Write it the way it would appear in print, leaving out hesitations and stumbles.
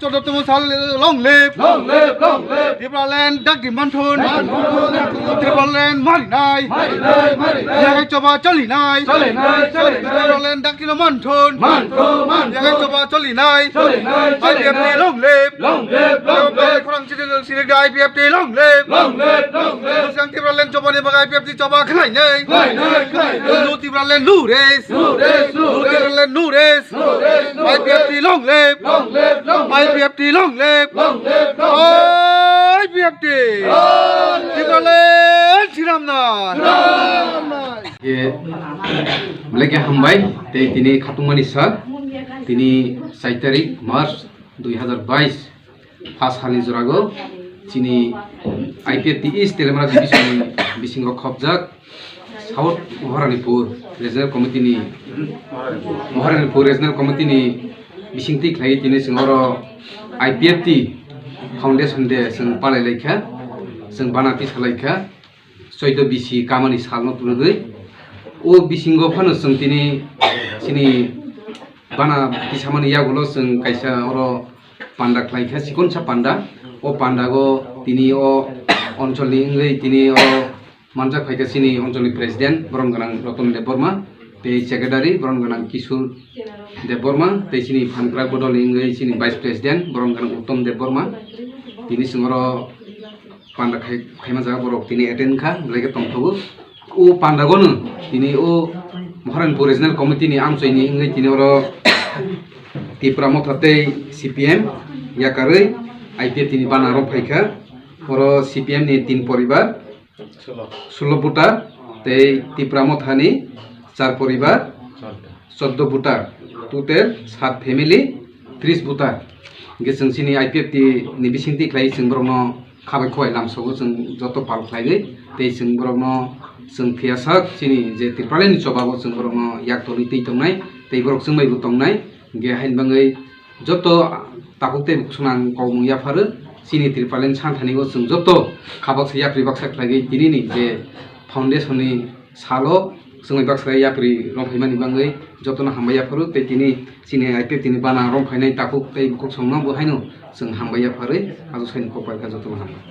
14তম সাল long live Tripuraland ডাকি মন্থন ত্রিপুরাল্যান্ড মারি নাই জায়গায় চবা চলি নাই ত্রিপুরাল্যান্ড ডাকি মন্থন জায়গায় চবা চলি নাই আইপিএফটি লং লিভ খরাং সিলেক্ট আইপিএফটি লং লিভ সাং ত্রিপুরাল্যান্ড চবা নে বাগা আইপিএফটি চবা খাই নাই Tripuraland নুরেস Tripuraland নুরেস IPFT long live IPFT long live IPFT Tigalen Siramna ye blake hambai te tini khatumani sar tini 7 tarik March 2022 pas halin jorago chini IPFT East Telemara division bisingo khobjak South Maharanipur Regional Committee ni Maharanipur Regional Committee ni bisingti khlai tini singoro IPFT Foundation de sing palai laikha sing banati salaikha soido bisi kamani salno tuludui o bisingo phano sing tini sini bana bisamani yagulo sing kaisa oro panda khlaikha sikonsa panda o panda go tini o অঞ্চলনি ইংরেজি তিনি manjak phaika sini অঞ্চলনি president বরণগানাং রতন দেববর্মা তে secretary বরণগানাং কিশোর দেববর্মা তে sini ফানক্রা বদল ইংরেজি sini vice president বরণগানাং উত্তম দেববর্মা তিনি সিংহর পান্ডা Khaimah জায়গা বরক তিনি এটেন্ড খা লাগে তংথবো ও পান্ডাগনো তিনি ও মহারানপুর রিজনাল কমিটি ni আমচৈনি ইংরেজি তিনি ওর ত্রিপুরা মথাতে সিপিএম ইয়াকারৈ আইপিএফ তিনি বানারো ফাইখা ওর সিপিএম ni 3 পরিবার 16 ভোটার তেই ত্রিপুরা মথানি 4 পরিবার 14 ভোটার টোটাল 7 ফ্যামিলি 30 ভোটার গেসং সিনি IPFT ni bisingti khlai sing bromno khabai khoi lamsogo sing joto pal khlai tei sing bromno sing phiasak sini je tirpaleni chobago sing bromno yak toli tei tongnai tei borok sing mai bu tongnai ge hain bangai joto takukte sunang kaumung yafaru sini tirpalen santhani go sing joto khabak se yapri baksa khlai tini ni je foundation ni salo sungai baksa yapri romhaimani bangai jotona hamba yafaru tei tini sini IPF tini bana romhainai takuk tei bukuk songna bo haino sing hamba yafaru ajo sain kopai ka jotona hamba